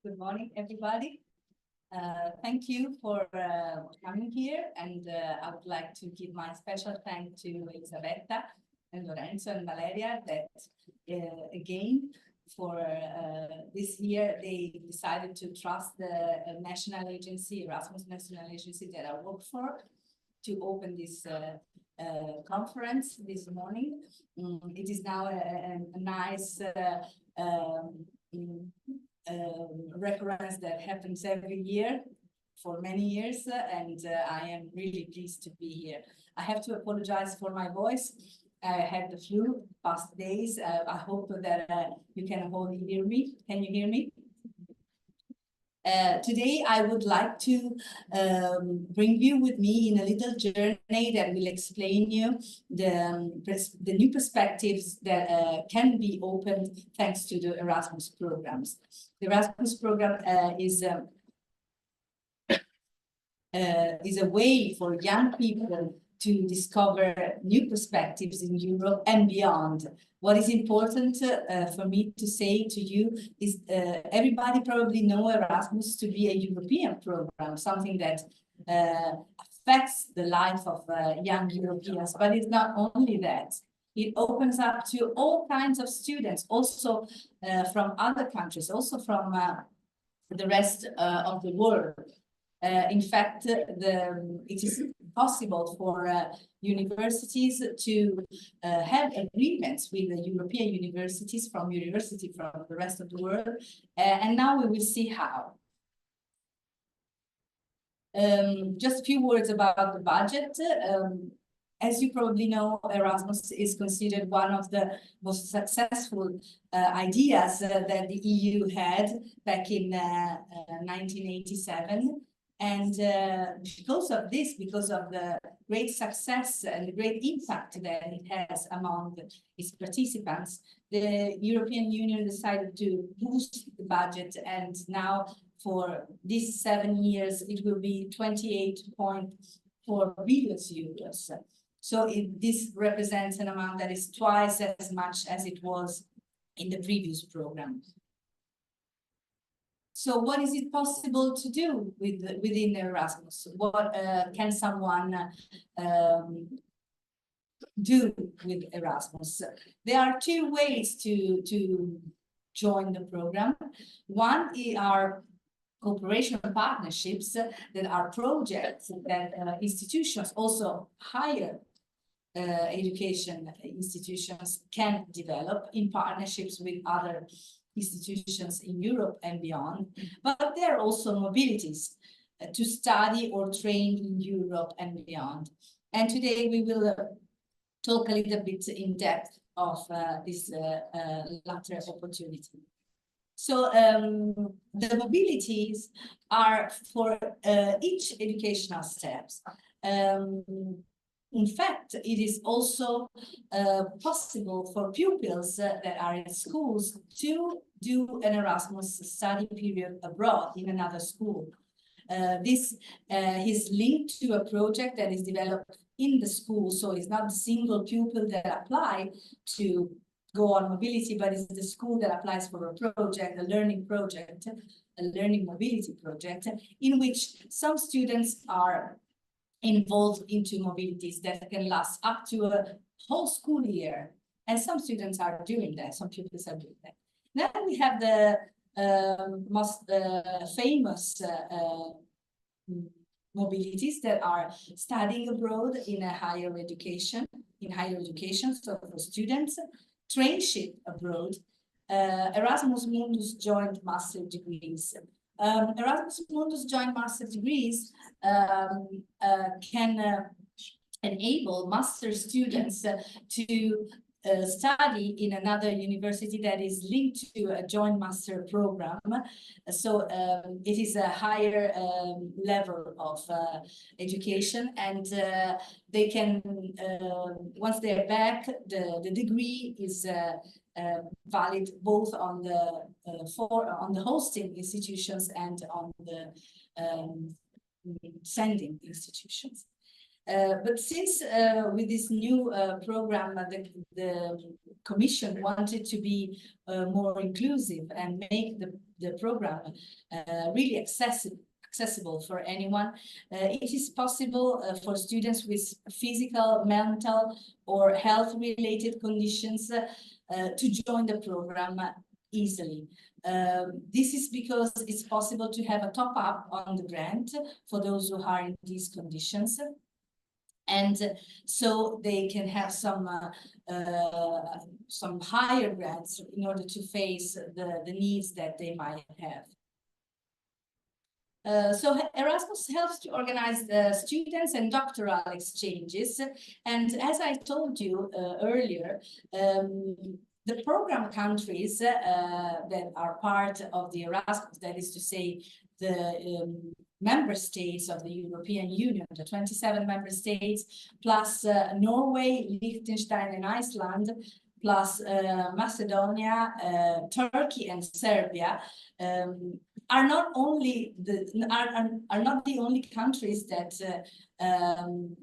Good morning, everybody. Thank you for coming here, and I would like to give my special thanks to Elisabetta and Lorenzo and Valeria that again for this year they decided to trust the national agency, Erasmus national agency that I work for, to open this conference this morning. It is now a nice recurrence that happens every year for many years, and I am really pleased to be here. I have to apologize for my voice. I had the flu past days. I hope that you can all hear me. Can you hear me? Today, I would like to bring you with me in a little journey that will explain you the new perspectives that can be opened thanks to the Erasmus programs. The Erasmus program is a way for young people to discover new perspectives in Europe and beyond. What is important for me to say to you is everybody probably know Erasmus to be a European program, something that affects the life of young Europeans, but it's not only that. It opens up to all kinds of students, also from other countries, also from the rest of the world. In fact, it is possible for universities to have agreements with the European universities from the rest of the world, and now we will see how. Just a few words about the budget. As you probably know, Erasmus is considered one of the most successful ideas that the EU had back in 1987. And because of this, because of the great success and the great impact that it has among its participants, the European Union decided to boost the budget, and now for these 7 years, it will be 28.4 billion euros. So this represents an amount that is twice as much as it was in the previous program. So what is it possible to do within Erasmus? What can someone do with Erasmus? There are two ways to join the program. One are cooperation partnerships that are projects that institutions, also higher education institutions, can develop in partnerships with other institutions in Europe and beyond, but there are also mobilities to study or train in Europe and beyond. And today we will talk a little bit in depth of this latter opportunity. So the mobilities are for each educational steps. In fact, it is also possible for pupils that are in schools to do an Erasmus study period abroad in another school. This is linked to a project that is developed in the school, so it's not a single pupil that apply to go on mobility, but it's the school that applies for a project, a learning project, a learning mobility project, in which some students are involved into mobilities that can last up to a whole school year. And some students are doing that, some pupils are doing that. Then we have the most famous mobilities that are studying abroad in a higher education, so for students, trainship abroad, Erasmus Mundus joint master degrees. Erasmus Mundus joint master degrees can enable master students to study in another university that is linked to a joint master program. So it is a higher level of education, and they can, once they're back, the degree is valid both on the hosting institutions and on the sending institutions. But since with this new program, the Commission wanted to be more inclusive and make the program really accessible for anyone, it is possible for students with physical, mental, or health-related conditions to join the program easily. This is because it's possible to have a top-up on the grant for those who are in these conditions. And so they can have some higher grants in order to face the needs that they might have. So Erasmus helps to organize the students and doctoral exchanges. And as I told you earlier, the program countries that are part of the Erasmus, that is to say, the member states of the European Union, the 27 member states, plus Norway, Liechtenstein, and Iceland, plus Macedonia, Turkey, and Serbia, are not the only countries that can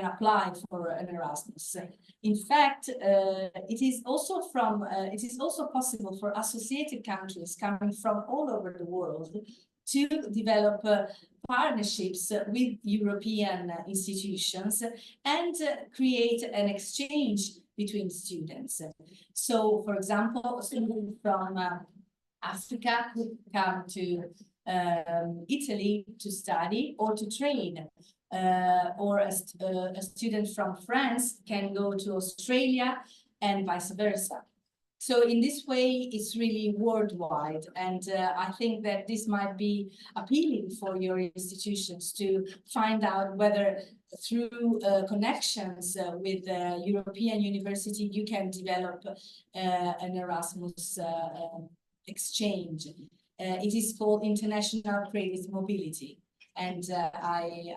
apply for an Erasmus. In fact, it is also possible for associated countries coming from all over the world to develop partnerships with European institutions and create an exchange between students. So, for example, students from Africa could come to Italy to study or to train, or a student from France can go to Australia and vice versa. So in this way, it's really worldwide. And I think that this might be appealing for your institutions to find out whether through connections with European university, you can develop an Erasmus exchange. It is called International Credit Mobility. And I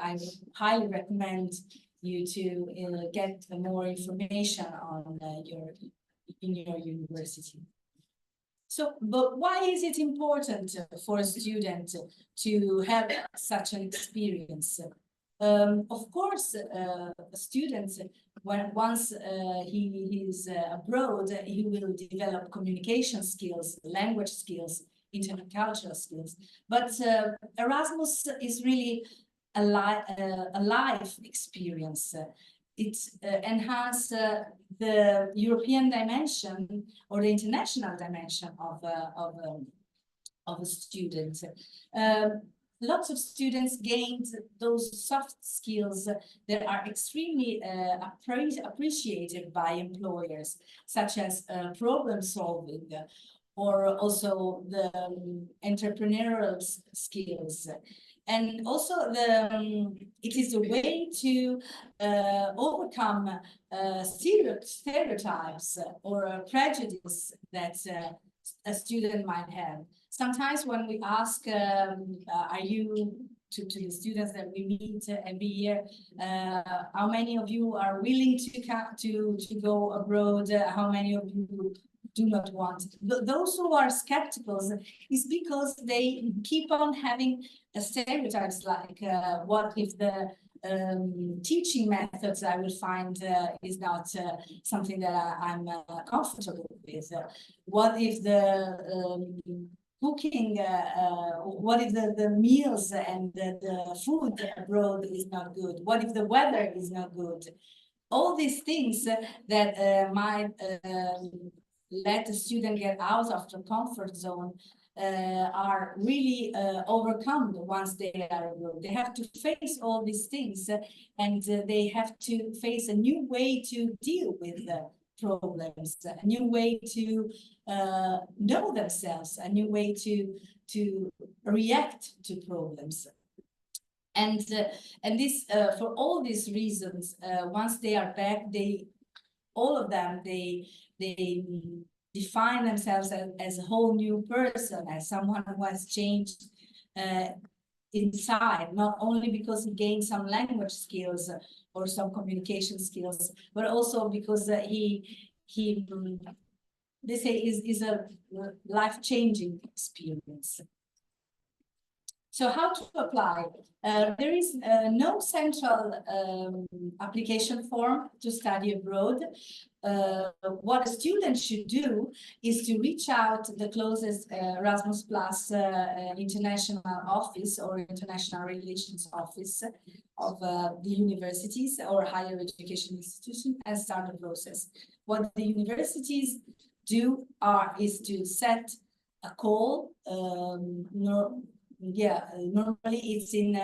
highly recommend you to get more information on in your university. So, but why is it important for a student to have such an experience? Of course, a student, once he is abroad, he will develop communication skills, language skills, intercultural skills. But Erasmus is really a life experience. It enhances the European dimension or the international dimension of a student. Lots of students gained those soft skills that are extremely appreciated by employers, such as problem solving, or also the entrepreneurial skills. And also it is a way to overcome stereotypes or prejudice that a student might have. Sometimes when we ask, are you, to the students that we meet every year, how many of you are willing to go abroad? How many of you do not want? Those who are skeptical is because they keep on having stereotypes like, what if the teaching methods I will find is not something that I'm comfortable with? What if the cooking, what if the meals and the food abroad is not good? What if the weather is not good? All these things that might let the student get out of the comfort zone are really overcome once they are abroad. They have to face all these things, and they have to face a new way to deal with problems, a new way to know themselves, a new way to react to problems. And this, for all these reasons, once they are back, all of them, they define themselves as a whole new person, as someone who has changed inside, not only because he gained some language skills or some communication skills, but also because they say is a life-changing experience. So how to apply? There is no central application form to study abroad. What a student should do is to reach out to the closest Erasmus Plus international office or international relations office of the universities or higher education institution and start the process. What the universities do is to set a call. Normally it's in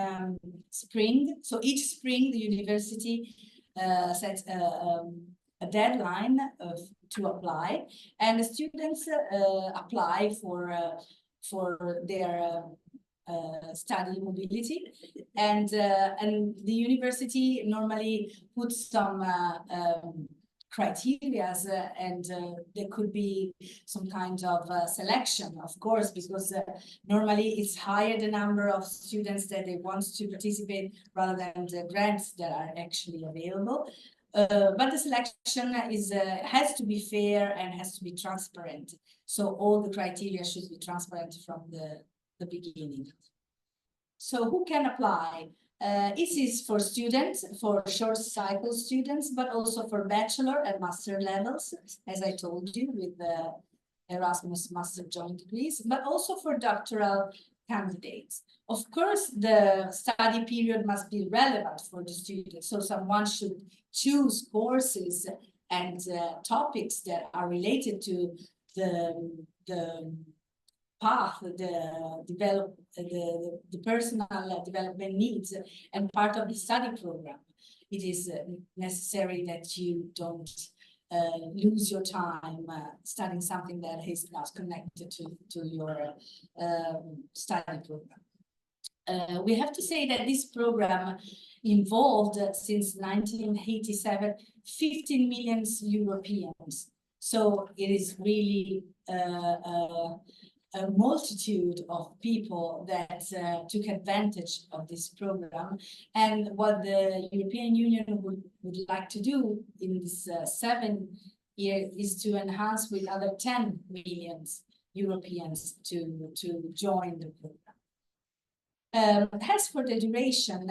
spring. So each spring the university sets a deadline to apply, and the students apply for their study mobility, and the university normally puts some criteria, and there could be some kind of selection, of course, because normally it's higher the number of students that they want to participate rather than the grants that are actually available. But the selection has to be fair and has to be transparent. So all the criteria should be transparent from the beginning. So who can apply? It is for students, for short cycle students, but also for bachelor and master levels, as I told you, with the Erasmus master joint degrees, but also for doctoral candidates. Of course, the study period must be relevant for the student, so someone should choose courses and topics that are related to the path, the personal development needs and part of the study program. It is necessary that you don't lose your time studying something that is not connected to your study program. We have to say that this program involved since 1987 15 million Europeans. So it is really a multitude of people that took advantage of this program. And what the European Union would like to do in this 7 years is to enhance with other 10 million Europeans to join the program. As for the duration,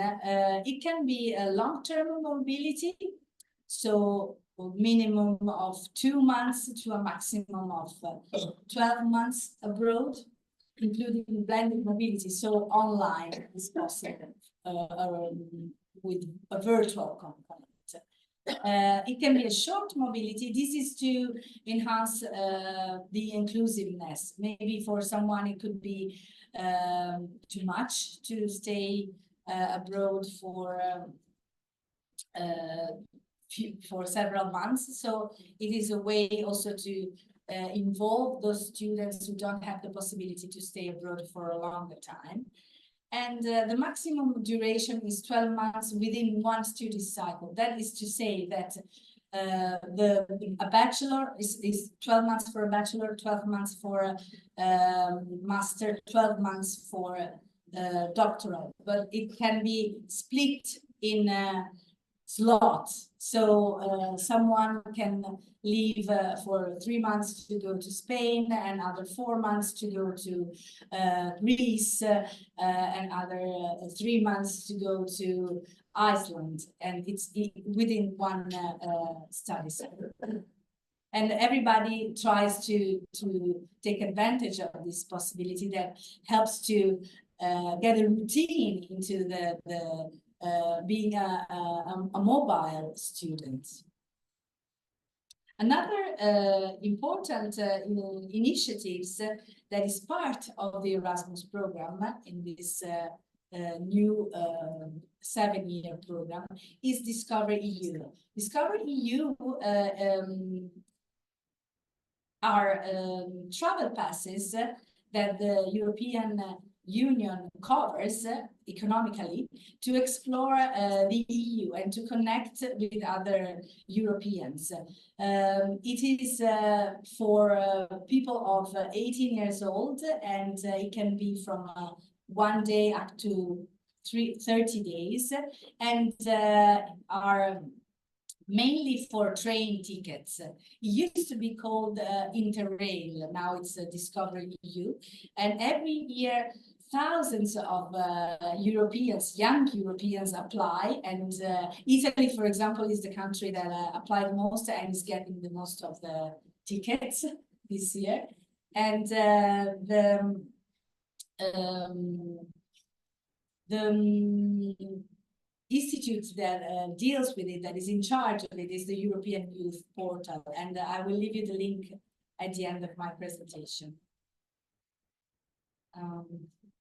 it can be a long-term mobility, so minimum of 2 months to a maximum of 12 months abroad, including blended mobility, so online is possible with a virtual component. It can be a short mobility. This is to enhance the inclusiveness. Maybe for someone it could be too much to stay abroad for several months. So it is a way also to involve those students who don't have the possibility to stay abroad for a longer time. And the maximum duration is 12 months within one study cycle. That is to say that a bachelor is 12 months for a bachelor, 12 months for a master, 12 months for doctoral, but it can be split in slots. So someone can leave for 3 months to go to Spain, and other 4 months to go to Greece, and other 3 months to go to Iceland, and it's within one study cycle. And everybody tries to take advantage of this possibility that helps to get a routine into being a mobile student. Another important initiatives that is part of the Erasmus program in this new 7-year program is Discover EU. Discover EU are travel passes that the European Union covers economically to explore the EU and to connect with other Europeans. It is for people of 18 years old, and it can be from 1 day up to 30 days, and are mainly for train tickets. It used to be called Interrail, now it's Discover EU, and every year thousands of Europeans, young Europeans apply, and Italy, for example, is the country that applied most and is getting the most of the tickets this year. And the institute that deals with it, that is in charge of it, is the European Youth Portal, and I will leave you the link at the end of my presentation.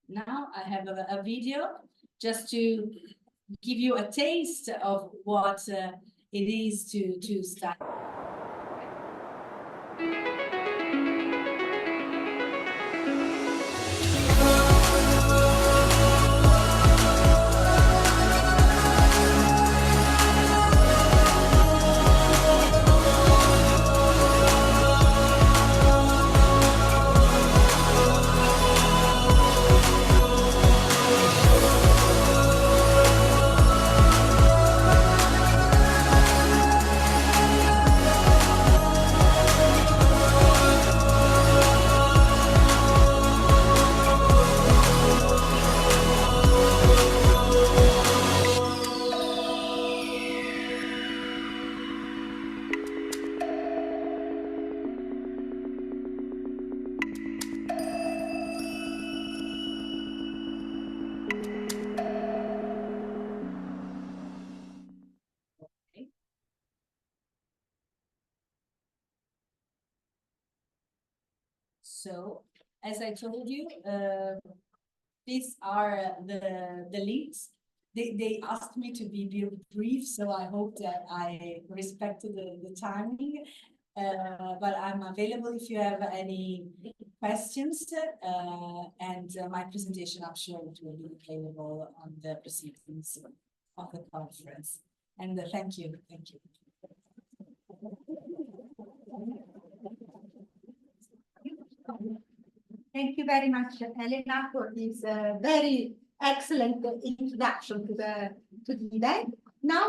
Now I have a video just to give you a taste of what it is to start. So, as I told you, these are the links. They asked me to be brief, so I hope that I respected the timing. But I'm available if you have any questions, and my presentation, I'm sure it will be available on the proceedings of the conference. And thank you. Thank you. Thank you very much, Elena, for this very excellent introduction to the event. Now